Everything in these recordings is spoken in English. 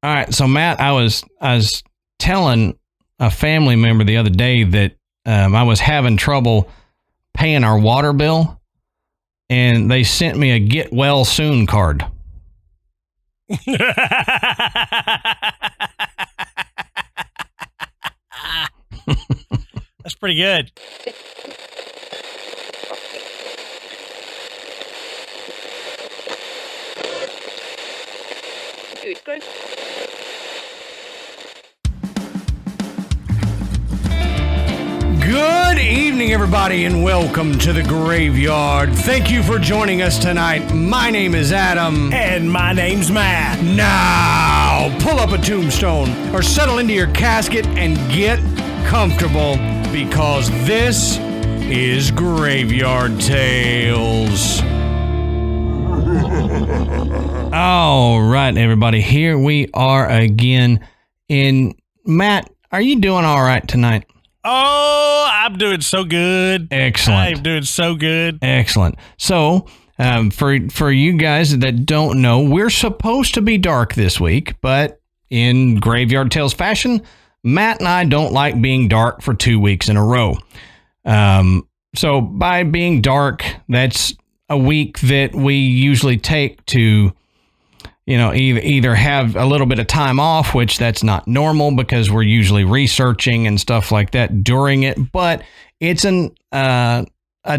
All right. So, Matt, I was telling a family member the other day that I was having trouble paying our water bill, and they sent me a get well soon card. That's pretty good. Good evening, everybody, and welcome to the Graveyard. Thank you for joining us tonight. My name is Adam. And my name's Matt. Now, pull up a tombstone or settle into your casket and get comfortable, because this is Graveyard Tales. All right, everybody, here we are again. And Matt, are you doing all right tonight? Oh, I'm doing so good. Excellent. I'm doing so good. Excellent. So, for you guys that don't know, we're supposed to be dark this week, but in Graveyard Tales fashion, Matt and I don't like being dark for 2 weeks in a row. So by being dark, that's a week that we usually take to, either have a little bit of time off, which that's not normal because we're usually researching and stuff like that during it. But it's a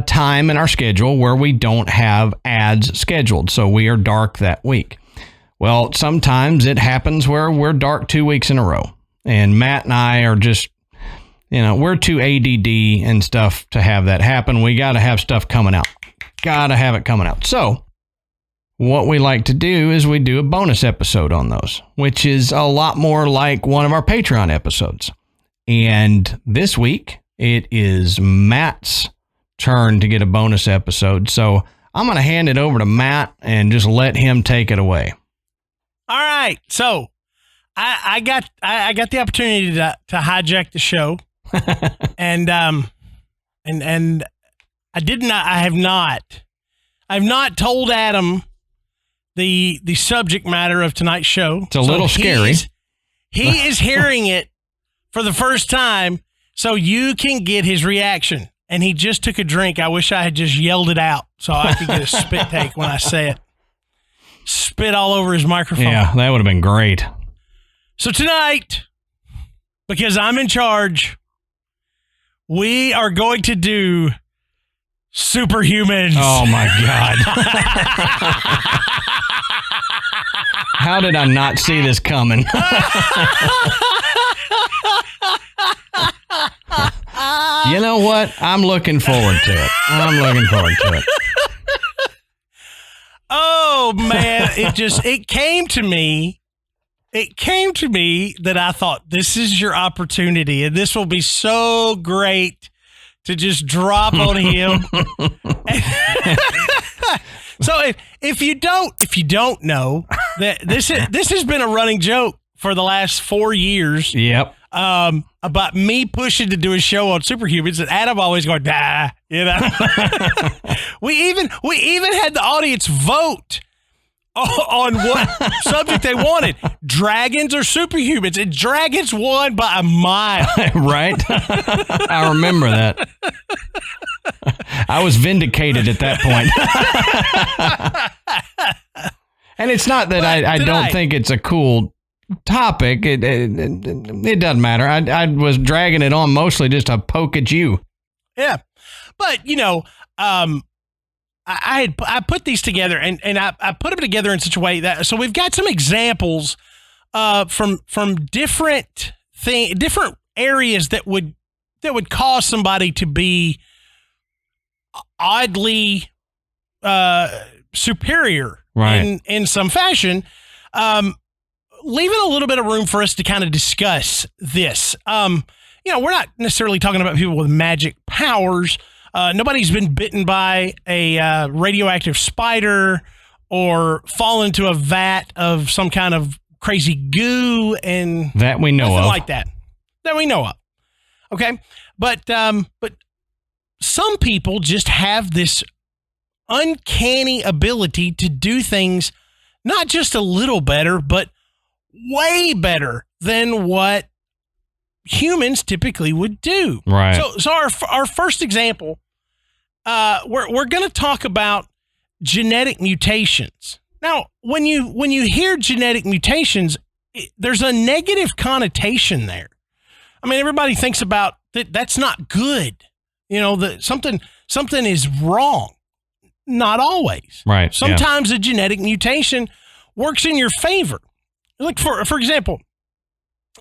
time in our schedule where we don't have ads scheduled. So we are dark that week. Well, sometimes it happens where we're dark 2 weeks in a row. And Matt and I are just, we're too ADD and stuff to have that happen. We got to have stuff coming out. Got to have it coming out. So what we like to do is we do a bonus episode on those, which is a lot more like one of our Patreon episodes. And this week, it is Matt's turn to get a bonus episode. So I'm going to hand it over to Matt and just let him take it away. All right. So I got the opportunity to hijack the show. and I've not told Adam the subject matter of tonight's show. It's a little scary. He is hearing it for the first time, so you can get his reaction. And he just took a drink. I wish I had just yelled it out so I could get a spit take when I say it. Spit all over his microphone. Yeah, that would have been great. So tonight, because I'm in charge, we are going to do SuperHumans. Oh, my God. How did I not see this coming? You know what? I'm looking forward to it. Oh, man. It came to me that I thought, this is your opportunity, and this will be so great to just drop on him. So if you don't know that this has been a running joke for the last 4 years. Yep. About me pushing to do a show on SuperHumans, and Adam always going, nah, we even had the audience vote on what subject they wanted, dragons or superhumans, and dragons won by a mile. Right? I remember that. I was vindicated at that point. And it's not that I don't think it's a cool topic. It doesn't matter. I was dragging it on mostly just to poke at you. Yeah. But, I put these together and I put them together in such a way that, so we've got some examples from different areas that would cause somebody to be oddly superior, right, in some fashion, leaving a little bit of room for us to kind of discuss this. We're not necessarily talking about people with magic powers. Nobody's been bitten by a radioactive spider or fallen into a vat of some kind of crazy goo, and that we know of, like that we know of. Okay, but some people just have this uncanny ability to do things not just a little better, but way better than what humans typically would do. Right. So our first example, we're going to talk about genetic mutations. Now, when you hear genetic mutations, there's a negative connotation there. I mean, everybody thinks about that. That's not good. You know, that something is wrong. Not always. Right. Sometimes a genetic mutation works in your favor. Like for example,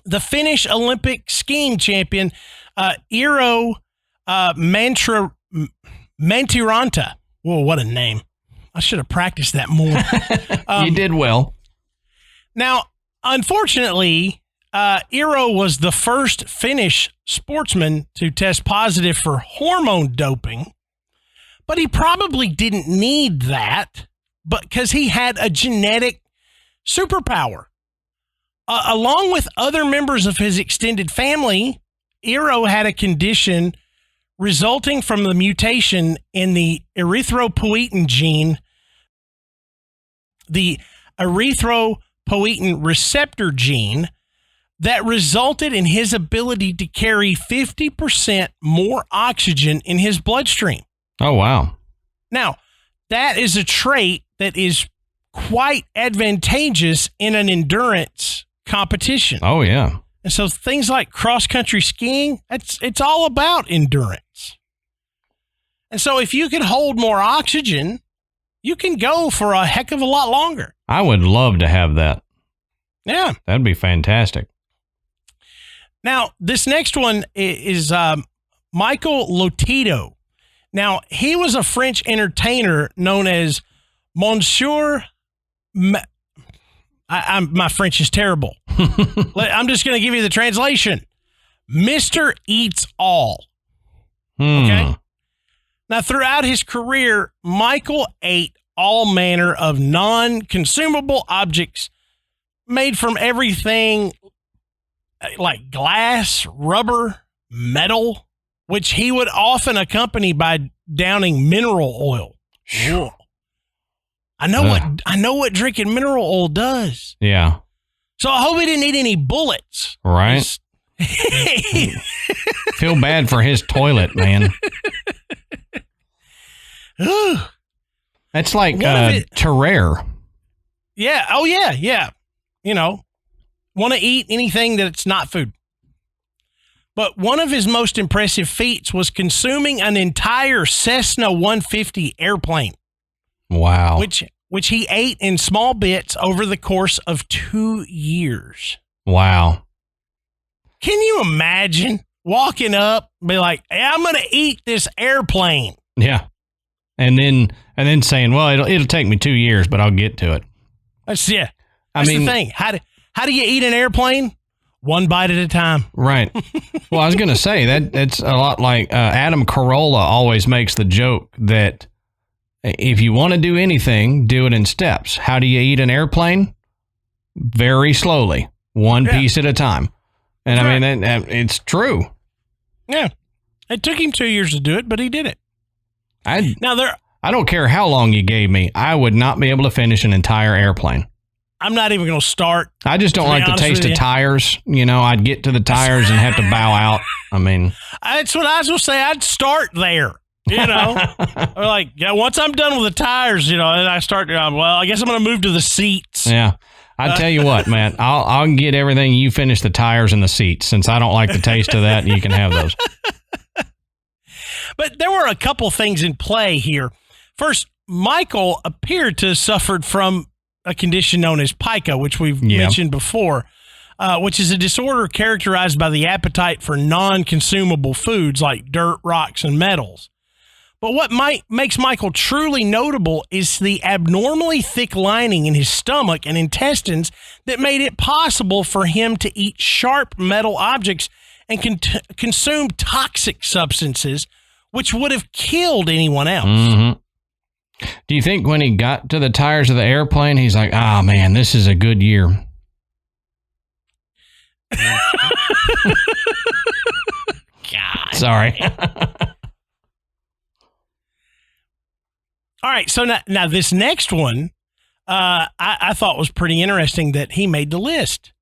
the Finnish Olympic skiing champion, Eero Mantiranta. Whoa, what a name. I should have practiced that more. You did well. Now, unfortunately, Eero was the first Finnish sportsman to test positive for hormone doping, but he probably didn't need that, but because he had a genetic superpower. Along with other members of his extended family, Eero had a condition resulting from the mutation in the erythropoietin gene, the erythropoietin receptor gene, that resulted in his ability to carry 50% more oxygen in his bloodstream. Oh, wow. Now, that is a trait that is quite advantageous in an endurance competition. Oh, yeah. And so things like cross-country skiing, it's all about endurance. And so if you can hold more oxygen, you can go for a heck of a lot longer. I would love to have that. Yeah. That'd be fantastic. Now, this next one is Michael Lotito. Now, he was a French entertainer known as Monsieur... my French is terrible. I'm just going to give you the translation. Mr. Eats All. Okay? Now, throughout his career, Michael ate all manner of non-consumable objects made from everything like glass, rubber, metal, which he would often accompany by downing mineral oil. Whoa. I know what drinking mineral oil does. Yeah. So I hope he didn't eat any bullets. Right. Feel bad for his toilet, man. That's like Prairie. Yeah. Oh, yeah. Yeah. You know, want to eat anything that's not food. But one of his most impressive feats was consuming an entire Cessna 150 airplane. Wow. Which he ate in small bits over the course of 2 years. Wow. Can you imagine walking up and be like, hey, I'm going to eat this airplane? Yeah. And then saying, well, it'll take me 2 years, but I'll get to it. That's the thing. How do you eat an airplane? One bite at a time. Right. Well, I was going to say that's a lot like Adam Carolla always makes the joke that if you want to do anything, do it in steps. How do you eat an airplane? Very slowly, one piece at a time. And I mean, it's true. Yeah. It took him 2 years to do it, but he did it. I don't care how long you gave me. I would not be able to finish an entire airplane. I'm not even going to start. I just don't like the taste of tires. You know, I'd get to the tires and have to bow out. I mean, that's what I was going to say. I'd start there. You know, or like, yeah, once I'm done with the tires, you know, and I start, well, I guess I'm going to move to the seats. Yeah. I tell you what, man, I'll get everything. You finish the tires and the seats. Since I don't like the taste of that, you can have those. But there were a couple things in play here. First, Michael appeared to have suffered from a condition known as pica, which we've mentioned before, which is a disorder characterized by the appetite for non-consumable foods like dirt, rocks, and metals. But what makes Michael truly notable is the abnormally thick lining in his stomach and intestines that made it possible for him to eat sharp metal objects and consume toxic substances, which would have killed anyone else. Mm-hmm. Do you think when he got to the tires of the airplane, he's like, oh, man, this is a good year? God. Sorry. All right, so now this next one, I thought was pretty interesting that he made the list.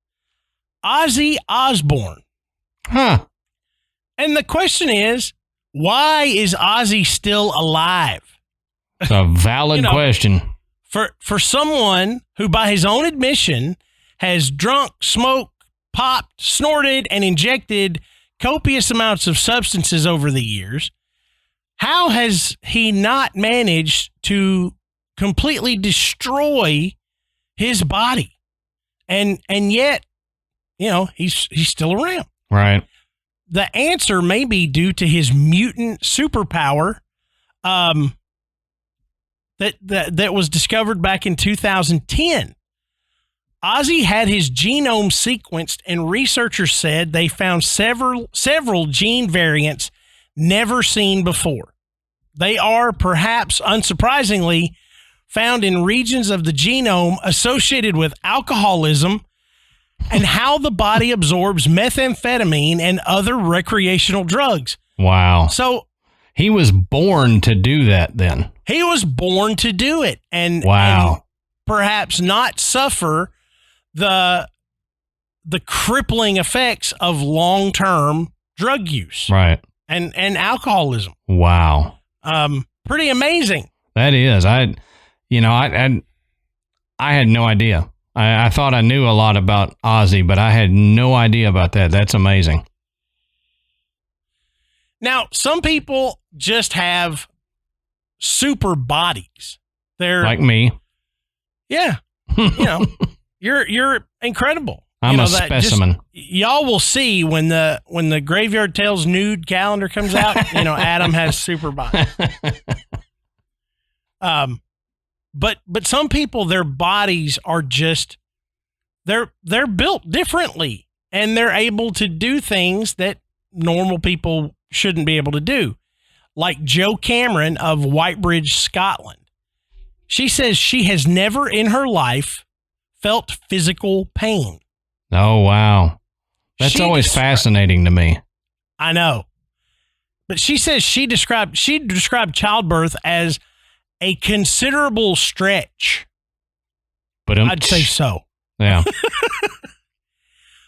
Ozzy Osbourne. Huh. And the question is, why is Ozzy still alive? It's a valid question. For someone who, by his own admission, has drunk, smoked, popped, snorted, and injected copious amounts of substances over the years, how has he not managed to completely destroy his body? And yet, he's still around. Right. The answer may be due to his mutant superpower that was discovered back in 2010. Ozzy had his genome sequenced, and researchers said they found several gene variants never seen before. They are, perhaps unsurprisingly, found in regions of the genome associated with alcoholism and how the body absorbs methamphetamine and other recreational drugs. Wow. So he was born to do that then. He was born to do it. And, wow. And perhaps not suffer the crippling effects of long-term drug use. Right. And alcoholism. Wow. Pretty amazing. That is. I had no idea. I thought I knew a lot about Ozzy, but I had no idea about that. That's amazing. Now, some people just have super bodies. They're like me. Yeah. You're incredible. I'm a specimen. Y'all will see when the Graveyard Tales nude calendar comes out, Adam has super body. But some people, their bodies are just, they're built differently, and they're able to do things that normal people shouldn't be able to do. Like Jo Cameron of Whitebridge, Scotland. She says she has never in her life felt physical pain. Oh, wow. That's always fascinating to me. I know. But she says she described childbirth as a considerable stretch. But I'd say so. Yeah.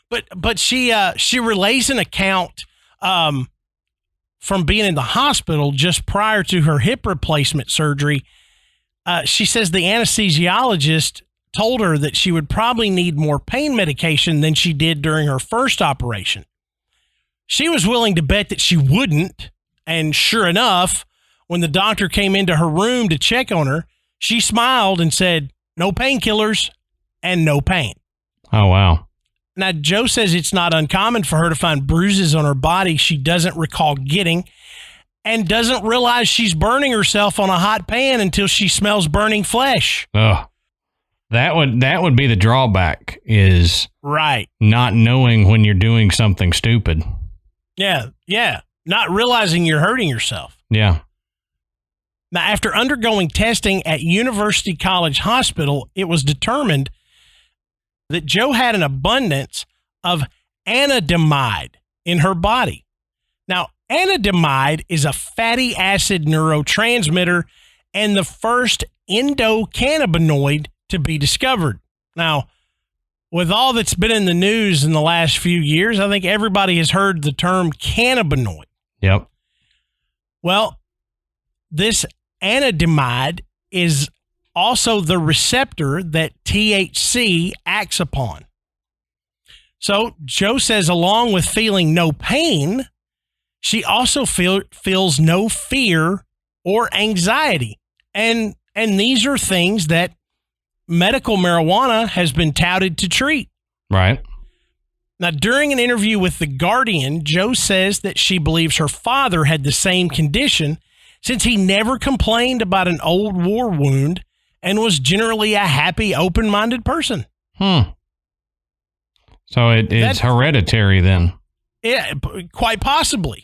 But she relays an account from being in the hospital just prior to her hip replacement surgery. She says the anesthesiologist told her that she would probably need more pain medication than she did during her first operation. She was willing to bet that she wouldn't, and sure enough, when the doctor came into her room to check on her, she smiled and said, "No painkillers and no pain." Oh, wow. Now, Jo says it's not uncommon for her to find bruises on her body she doesn't recall getting, and doesn't realize she's burning herself on a hot pan until she smells burning flesh. Ugh. That would be the drawback, is right, not knowing when you're doing something stupid. Yeah. Not realizing you're hurting yourself. Yeah. Now, after undergoing testing at University College Hospital, it was determined that Jo had an abundance of anandamide in her body. Now, anandamide is a fatty acid neurotransmitter and the first endocannabinoid to be discovered. Now, with all that's been in the news in the last few years, I think everybody has heard the term cannabinoid. Yep. Well, this anandamide is also the receptor that THC acts upon. So Jo says, along with feeling no pain, she also feels no fear or anxiety. And these are things that medical marijuana has been touted to treat. Right. Now, during an interview with The Guardian, Jo says that she believes her father had the same condition, since he never complained about an old war wound and was generally a happy, open-minded person. So it's hereditary then. Yeah, quite possibly.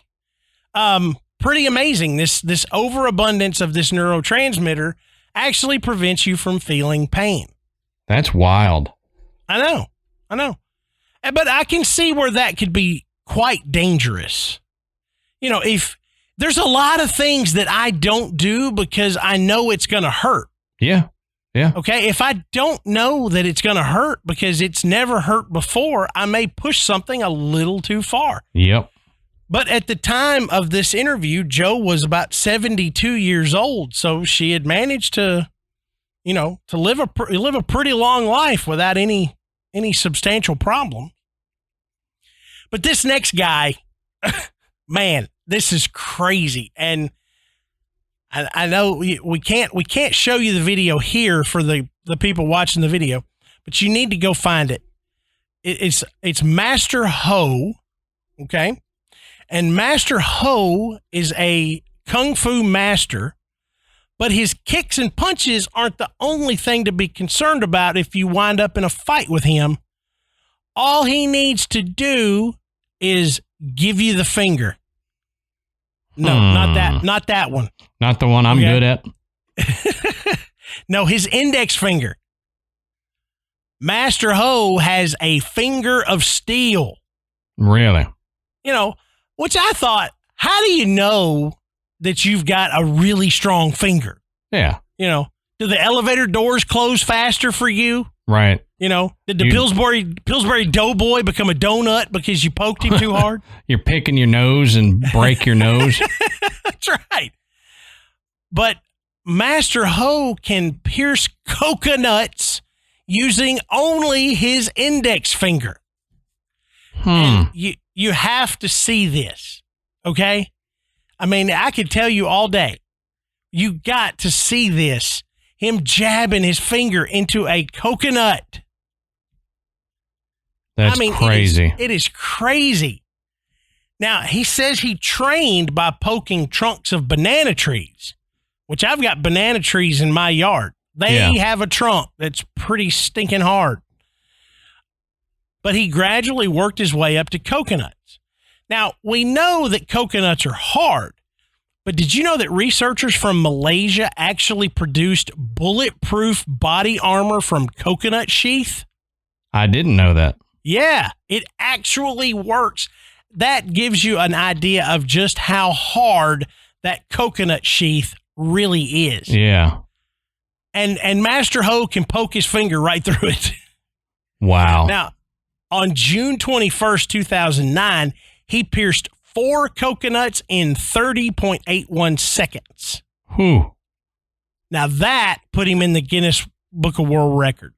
Pretty amazing. This overabundance of this neurotransmitter actually prevents you from feeling pain. That's wild. I know. But I can see where that could be quite dangerous. If there's a lot of things that I don't do because I know it's going to hurt. Yeah. Yeah. Okay. If I don't know that it's going to hurt because it's never hurt before, I may push something a little too far. Yep. But at the time of this interview, Joe was about 72 years old. So she had managed to, to live a pretty long life without any substantial problem. But this next guy, man, this is crazy. And I know we can't show you the video here for the people watching the video, but you need to go find it. It's Master Ho, okay? And Master Ho is a kung fu master, but his kicks and punches aren't the only thing to be concerned about if you wind up in a fight with him. All he needs to do is give you the finger. No, not that one. Not the one I'm good at. No, his index finger. Master Ho has a finger of steel. Really? Which I thought, how do you know that you've got a really strong finger? Yeah. Do the elevator doors close faster for you? Right. Did the Pillsbury Doughboy become a donut because you poked him too hard? You're picking your nose and break your nose. That's right. But Master Ho can pierce coconuts using only his index finger. And you have to see this, okay? I mean, I could tell you all day. You got to see this. Him jabbing his finger into a coconut. That's crazy. It is crazy. Now, he says he trained by poking trunks of banana trees, which I've got banana trees in my yard. They have a trunk that's pretty stinking hard. But he gradually worked his way up to coconuts. Now, we know that coconuts are hard, but did you know that researchers from Malaysia actually produced bulletproof body armor from coconut sheath? I didn't know that. Yeah, it actually works. That gives you an idea of just how hard that coconut sheath really is. Yeah. And Master Ho can poke his finger right through it. Wow. Now, on June 21st, 2009, he pierced 4 coconuts in 30.81 seconds. Whew. Now that put him in the Guinness Book of World Records.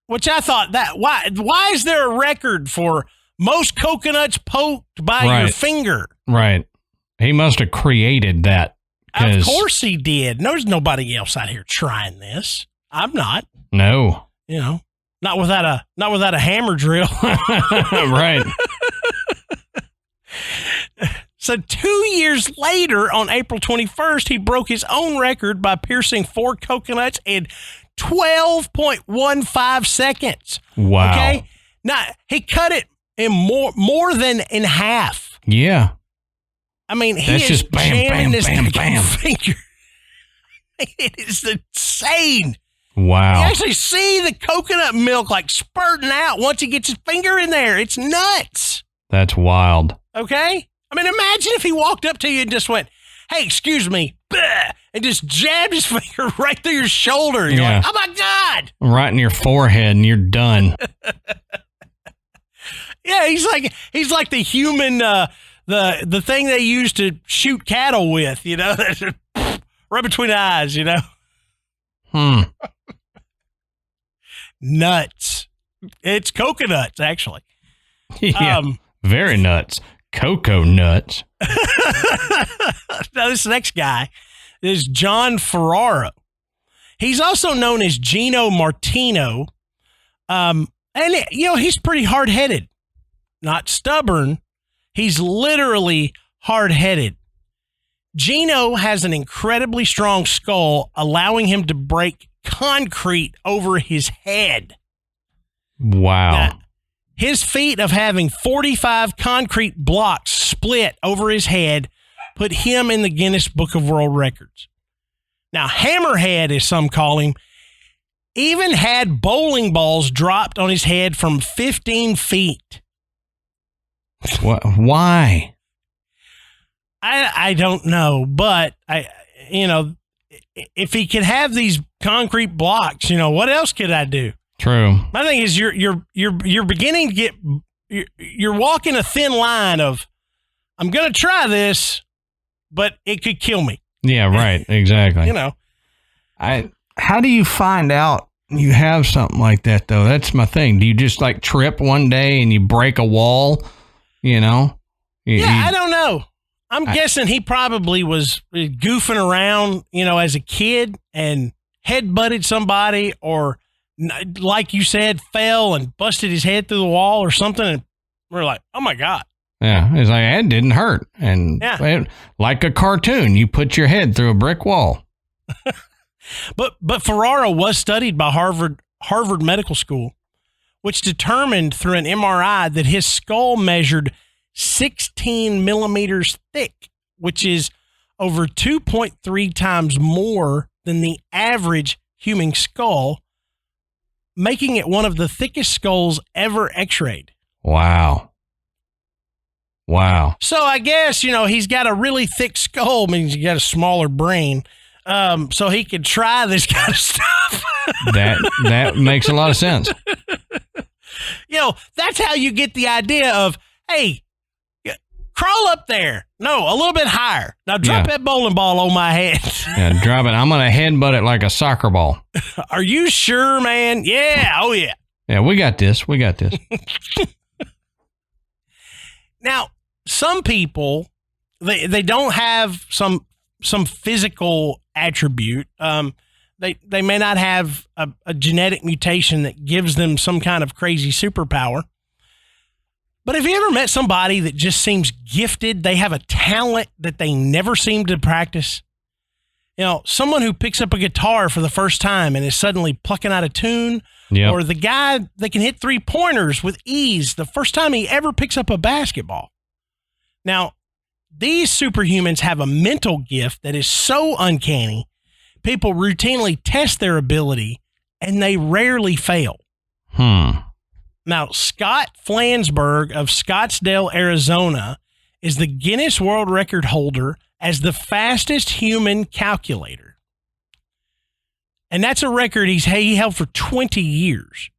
Which I thought why is there a record for most coconuts poked by your finger? Right. He must have created that. Of course he did. There's nobody else out here trying this. I'm not. No. Not without a hammer drill. Right. So 2 years later, on April 21st, he broke his own record by piercing 4 coconuts in 12.15 seconds. Wow. Okay. Now he cut it in more than in half. Yeah. I mean, he That's is just bam, jamming bam, this bam, bam. finger. It is insane. Wow. You actually see the coconut milk like spurting out once he gets his finger in there. It's nuts. That's wild. Okay. I mean, imagine if he walked up to you and just went, "Hey, excuse me," and just jabbed his finger right through your shoulder. You're like, "Oh my God." Right in your forehead and you're done. Yeah, he's like the human, the thing they use to shoot cattle with, right between the eyes, Nuts. It's coconuts, actually. Yeah, very nuts. Cocoa nuts. Now, this next guy is John Ferraro. He's also known as Gino Martino. And, he's pretty hard-headed. Not stubborn. He's literally hard-headed. Gino has an incredibly strong skull, allowing him to break concrete over his head. Wow. Now, his feat of having 45 concrete blocks split over his head put him in the Guinness Book of World Records. Now, Hammerhead, as some call him, even had bowling balls dropped on his head from 15 feet. Why? I don't know, but if he could have these concrete blocks, what else could I do? True. My thing is you're beginning to get, you're walking a thin line of, I'm going to try this, but it could kill me. Yeah, right. Exactly. How do you find out you have something like that, though? That's my thing. Do you just like trip one day and you break a wall? I don't know. I'm guessing he probably was goofing around, as a kid and headbutted somebody, or like you said, fell and busted his head through the wall or something. And we're like, oh my God. Yeah. It's like, it didn't hurt. And like a cartoon, you put your head through a brick wall. But Ferrara was studied by Harvard Medical School, which determined through an MRI that his skull measured 16 millimeters thick, which is over 2.3 times more than the average human skull, making it one of the thickest skulls ever x-rayed. Wow. So I guess, he's got a really thick skull, means he got a smaller brain. So he could try this kind of stuff. That makes a lot of sense. That's how you get the idea of, hey, crawl up there. No, a little bit higher. Now drop that bowling ball on my head. Yeah, drop it. I'm going to headbutt it like a soccer ball. Are you sure, man? Yeah. Oh, yeah. Yeah, we got this. Now, some people, they don't have some physical attribute. They may not have a genetic mutation that gives them some kind of crazy superpower. But have you ever met somebody that just seems gifted? They have a talent that they never seem to practice. Someone who picks up a guitar for the first time and is suddenly plucking out a tune. Yep. Or the guy that can hit 3-pointers with ease the first time he ever picks up a basketball. Now, these superhumans have a mental gift that is so uncanny, people routinely test their ability, and they rarely fail. Now, Scott Flansburgh of Scottsdale, Arizona, is the Guinness World Record holder as the fastest human calculator. And that's a record he held for 20 years.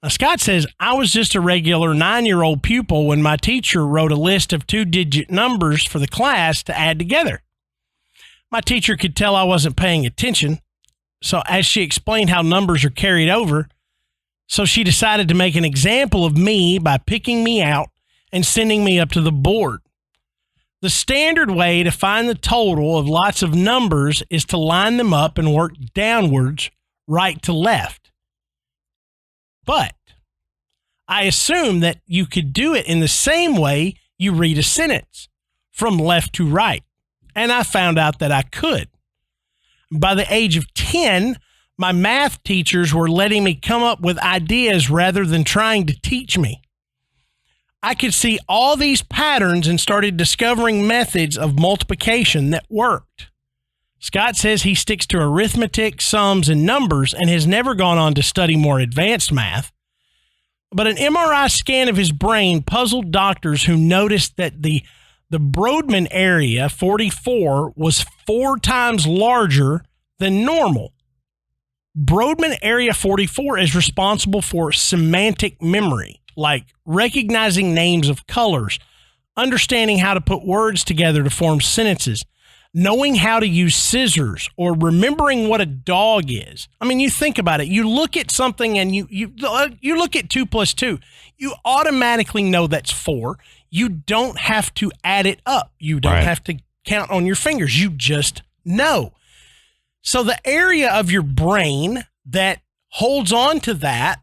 Now, Scott says, I was just a regular 9-year-old pupil when my teacher wrote a list of 2-digit numbers for the class to add together. My teacher could tell I wasn't paying attention, so as she explained how numbers are carried over, so she decided to make an example of me by picking me out and sending me up to the board. The standard way to find the total of lots of numbers is to line them up and work downwards, right to left. But I assume that you could do it in the same way you read a sentence, from left to right. And I found out that I could. By the age of 10, my math teachers were letting me come up with ideas rather than trying to teach me. I could see all these patterns and started discovering methods of multiplication that worked. Scott says he sticks to arithmetic, sums, and numbers and has never gone on to study more advanced math. But an MRI scan of his brain puzzled doctors who noticed that the Brodmann area 44 was 4 times larger than normal. Brodmann area 44 is responsible for semantic memory, like recognizing names of colors, understanding how to put words together to form sentences, knowing how to use scissors, or remembering what a dog is. I mean, you think about it. You look at something and you look at 2 + 2. You automatically know that's 4. You don't have to add it up. You don't have to count on your fingers. You just know. So the area of your brain that holds on to that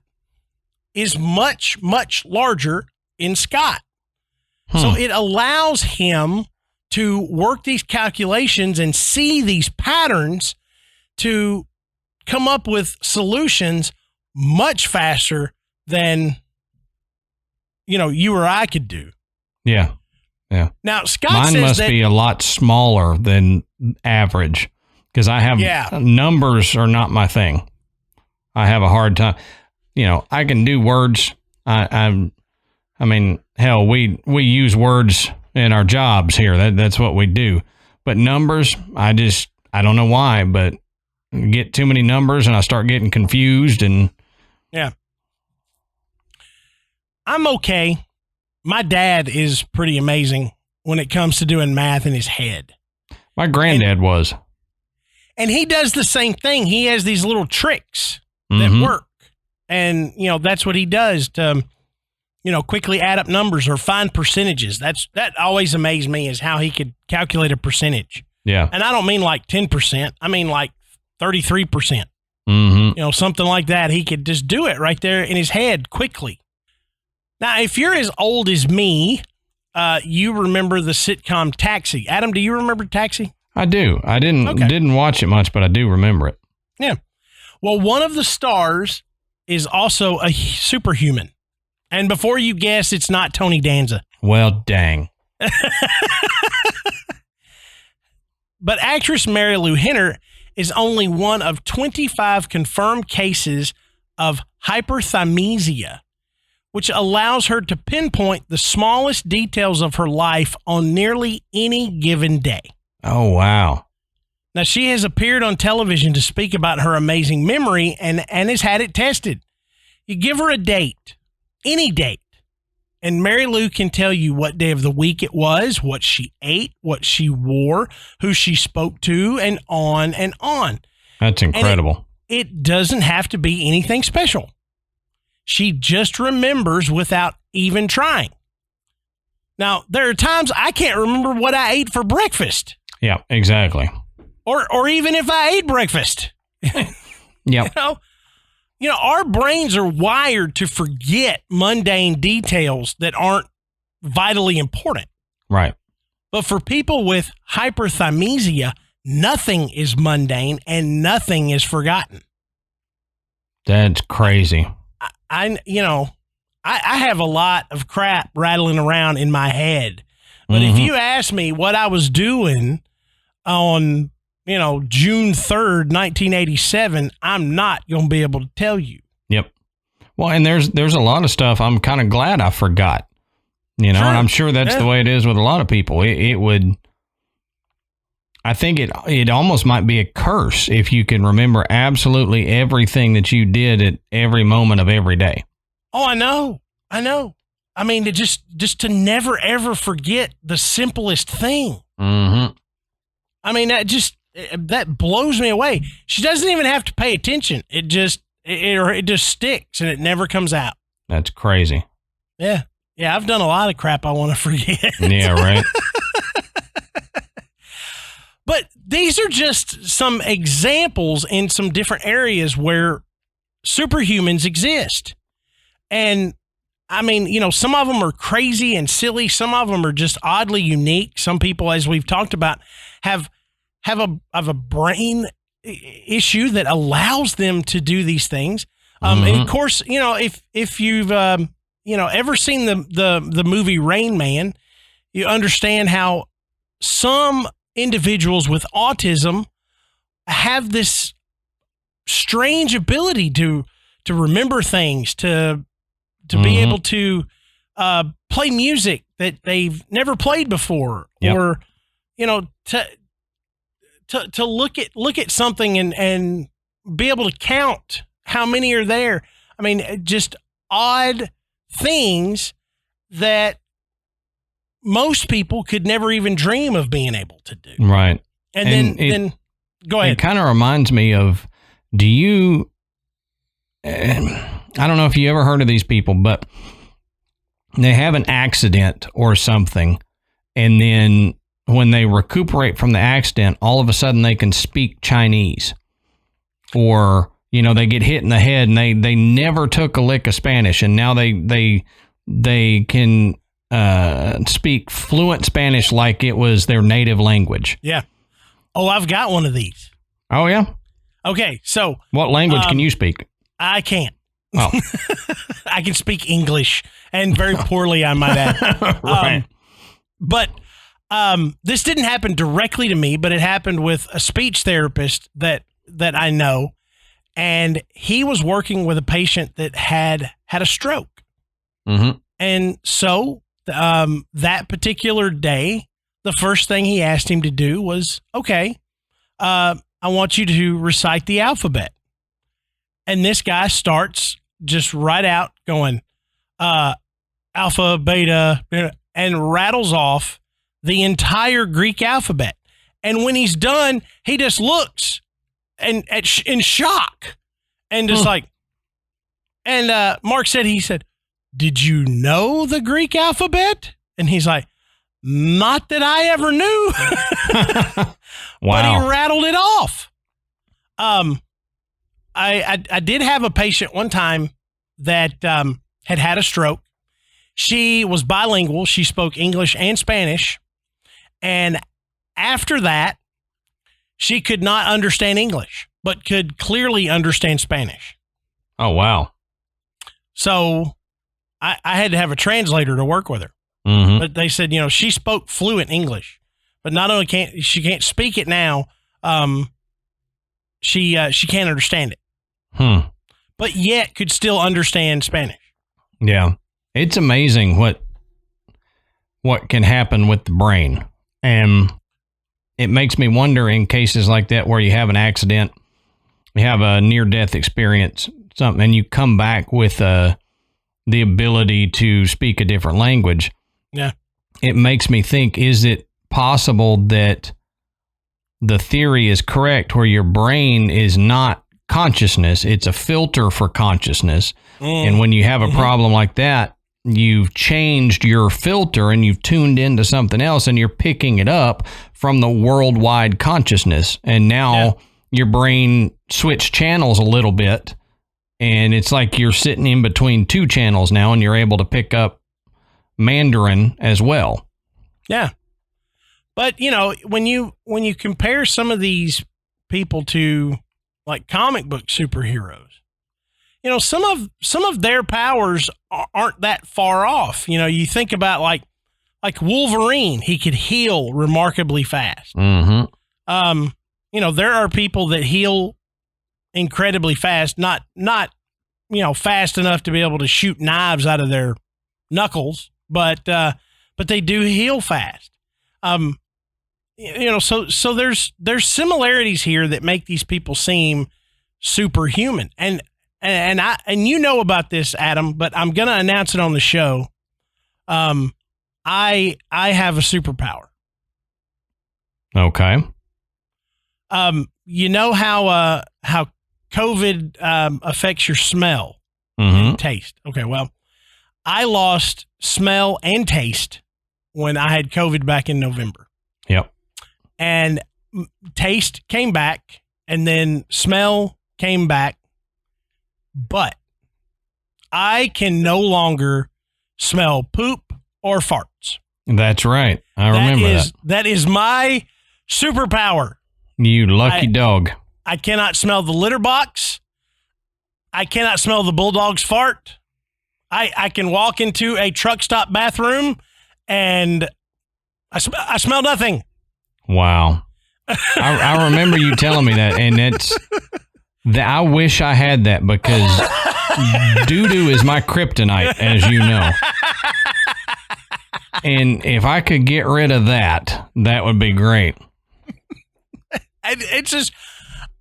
is much, much larger in Scott. So it allows him to work these calculations and see these patterns to come up with solutions much faster than, you or I could do. Yeah. Yeah. Now, Scott Mine says must that, be a lot smaller than average because I have numbers are not my thing. I have a hard time. I can do words. I mean, hell, we use words in our jobs here. That's what we do. But numbers, I don't know why, but I get too many numbers and I start getting confused. And yeah, I'm okay. My dad is pretty amazing when it comes to doing math in his head. My granddad was. And he does the same thing. He has these little tricks that work. And, that's what he does to, quickly add up numbers or find percentages. That always amazed me, is how he could calculate a percentage. Yeah. And I don't mean like 10%. I mean like 33%. Something like that. He could just do it right there in his head quickly. Now, if you're as old as me, you remember the sitcom Taxi. Adam, do you remember Taxi? I do. I didn't watch it much, but I do remember it. Yeah. Well, one of the stars is also a superhuman. And before you guess, it's not Tony Danza. Well, dang. But actress Mary Lou Henner is only one of 25 confirmed cases of hyperthymesia, which allows her to pinpoint the smallest details of her life on nearly any given day. Oh, wow. Now, she has appeared on television to speak about her amazing memory and has had it tested. You give her a date, any date, and Mary Lou can tell you what day of the week it was, what she ate, what she wore, who she spoke to, and on and on. That's incredible. It doesn't have to be anything special. She just remembers without even trying. Now, there are times I can't remember what I ate for breakfast. Yeah, exactly. Or even if I ate breakfast. Yeah. Our brains are wired to forget mundane details that aren't vitally important. Right. But for people with hyperthymesia, nothing is mundane and nothing is forgotten. That's crazy. I have a lot of crap rattling around in my head. But if you ask me what I was doing on, June 3rd, 1987, I'm not going to be able to tell you. Yep. Well, and there's a lot of stuff I'm kind of glad I forgot, Sure. and I'm sure that's the way it is with a lot of people. I think it almost might be a curse if you can remember absolutely everything that you did at every moment of every day. Oh, I know. I mean, just to never, ever forget the simplest thing. Mm-hmm. I mean, that blows me away. She doesn't even have to pay attention. It just sticks and it never comes out. That's crazy. Yeah. Yeah. I've done a lot of crap I want to forget. Yeah. Right. But these are just some examples in some different areas where superhumans exist. And I mean, some of them are crazy and silly. Some of them are just oddly unique. Some people, as we've talked about, have a brain issue that allows them to do these things. And of course, if you've ever seen the movie Rain Man, you understand how some individuals with autism have this strange ability to remember things, to be able to play music that they've never played before, or to look at something and be able to count how many are there. I mean, just odd things that most people could never even dream of being able to do. Right. And then go ahead. It kind of reminds me of, I don't know if you ever heard of these people, but they have an accident or something, and then when they recuperate from the accident, all of a sudden they can speak Chinese, or they get hit in the head and they never took a lick of Spanish, and now they can speak fluent Spanish like it was their native language. Yeah. Oh, I've got one of these. Oh yeah. Okay, so what language can you speak? I can't. Oh. I can speak English, and very poorly, I might add. Right. But this didn't happen directly to me, but it happened with a speech therapist that I know, and he was working with a patient that had a stroke. Mm-hmm. And so that particular day, the first thing he asked him to do was, okay, I want you to recite the alphabet. And this guy starts just right out going, alpha, beta, and rattles off the entire Greek alphabet. And when he's done, he just looks and in shock and just like, and Mark said, he said, did you know the Greek alphabet? And he's like, not that I ever knew. Wow. But he rattled it off. I did have a patient one time that had a stroke. She was bilingual. She spoke English and Spanish. And after that, she could not understand English, but could clearly understand Spanish. Oh, wow. So I had to have a translator to work with her. Mm-hmm. But they said, she spoke fluent English, but not only she can't speak it now, she can't understand it. But yet could still understand Spanish. Yeah. It's amazing what can happen with the brain. And it makes me wonder in cases like that where you have an accident, you have a near-death experience, something, and you come back with the ability to speak a different language. Yeah. It makes me think, is it possible that the theory is correct where your brain is not consciousness, it's a filter for consciousness. And when you have a problem like that, you've changed your filter and you've tuned into something else and you're picking it up from the worldwide consciousness. And now your brain switched channels a little bit and it's like you're sitting in between two channels now and you're able to pick up Mandarin as well. Yeah. But, when you compare some of these people to like comic book superheroes, some of their powers aren't that far off. You think about like Wolverine, he could heal remarkably fast. Mm-hmm. There are people that heal incredibly fast, not fast enough to be able to shoot knives out of their knuckles, but they do heal fast. So there's similarities here that make these people seem superhuman. And about this, Adam, but I'm going to announce it on the show. I have a superpower. Okay. How COVID affects your smell and taste. Okay, well, I lost smell and taste when I had COVID back in November. Yep. And taste came back, and then smell came back, but I can no longer smell poop or farts. That's right. I remember that. That is my superpower. You lucky dog. I cannot smell the litter box. I cannot smell the bulldog's fart. I can walk into a truck stop bathroom and I smell nothing. Wow. I remember you telling me that, and I wish I had that because doo-doo is my kryptonite, as you know. And if I could get rid of that would be great. It's just,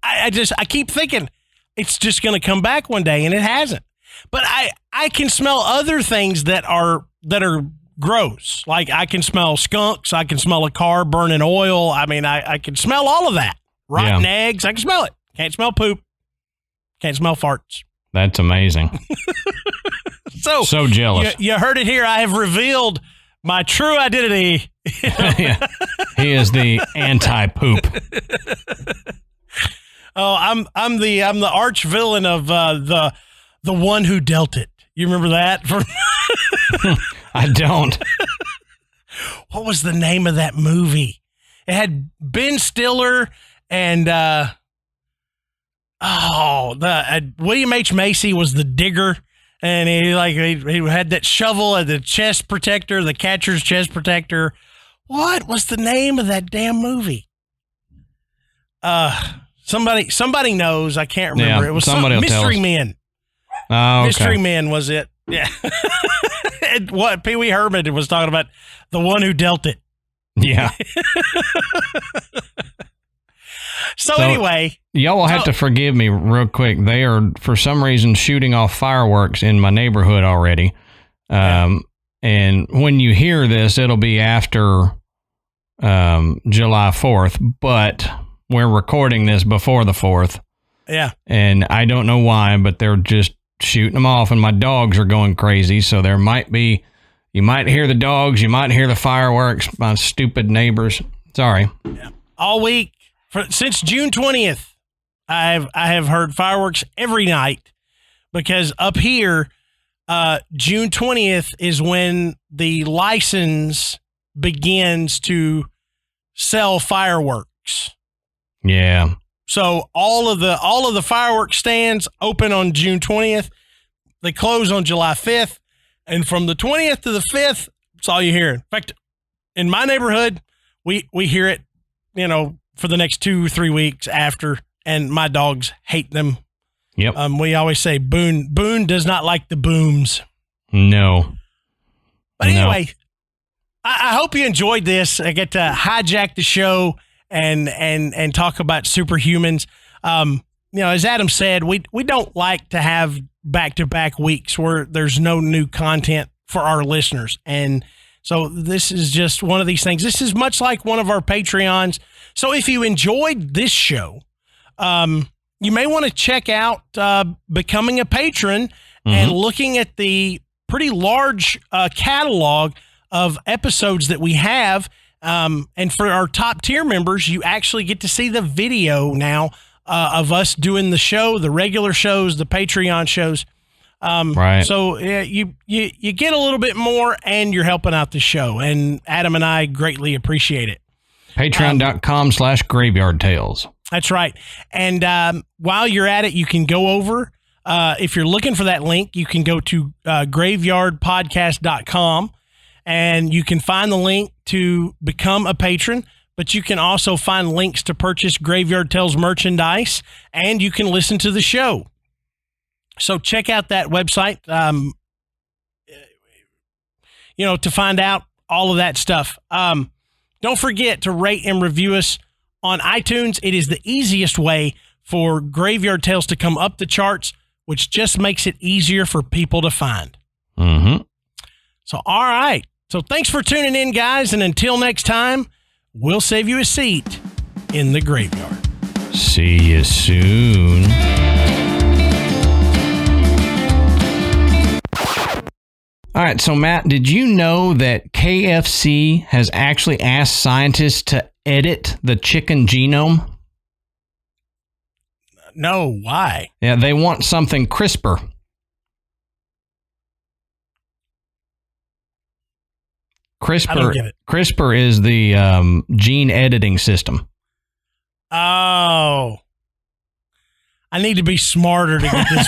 I keep thinking it's just going to come back one day, and it hasn't. But I can smell other things that are gross. Like I can smell skunks. I can smell a car burning oil. I mean, I can smell all of that. Rotten eggs. I can smell it. Can't smell poop. Can't smell farts. That's amazing. So jealous. You heard it here. I have revealed my true identity. Yeah. He is the anti-poop. Oh, I'm the arch villain of the one who dealt it. You remember that? I don't. What was the name of that movie? It had Ben Stiller and William H. Macy was the digger, and he had that shovel and the chest protector, the catcher's chest protector. What was the name of that damn movie? Somebody knows. I can't remember. Yeah, it was somebody Mystery Men. Oh, okay. Mystery Men was it? Yeah. And what Pee Wee Herman was talking about, the one who dealt it. Yeah. So anyway. Y'all will have to forgive me real quick. They are, for some reason, shooting off fireworks in my neighborhood already. And when you hear this, it'll be after July 4th, but we're recording this before the 4th. Yeah. And I don't know why, but they're just shooting them off, and my dogs are going crazy. So you might hear the dogs, you might hear the fireworks, my stupid neighbors. Sorry. Yeah. All week, since June 20th, I have heard fireworks every night, because up here, June 20th is when the license begins to sell fireworks. Yeah. So all of the fireworks stands open on June 20th. They close on July 5th, and from the 20th to the 5th, that's all you hear. In fact, in my neighborhood, we hear it, for the next 2-3 weeks after, and my dogs hate them. Yep. We always say Boone does not like the booms. No. But anyway, I hope you enjoyed this. I get to hijack the show and talk about SuperHumans. As Adam said, we don't like to have back-to-back weeks where there's no new content for our listeners. And so this is just one of these things. This is much like one of our Patreons. So if you enjoyed this show, you may want to check out becoming a patron and looking at the pretty large catalog of episodes that we have. And for our top tier members, you actually get to see the video now of us doing the show, the regular shows, the Patreon shows. Right. So you get a little bit more, and you're helping out the show. And Adam and I greatly appreciate it. Patreon.com/Graveyard Tales. That's right. And while you're at it, you can go over. If you're looking for that link, you can go to graveyardpodcast.com, and you can find the link to become a patron. But you can also find links to purchase Graveyard Tales merchandise, and you can listen to the show. So check out that website, to find out all of that stuff. Don't forget to rate and review us on iTunes. It is the easiest way for Graveyard Tales to come up the charts, which just makes it easier for people to find. Mm-hmm. So, all right. So thanks for tuning in, guys. And until next time, we'll save you a seat in the graveyard. See you soon. All right, so Matt, did you know that KFC has actually asked scientists to edit the chicken genome? No, why? Yeah, they want something crisper. CRISPR is the gene editing system. Oh. I need to be smarter to get this.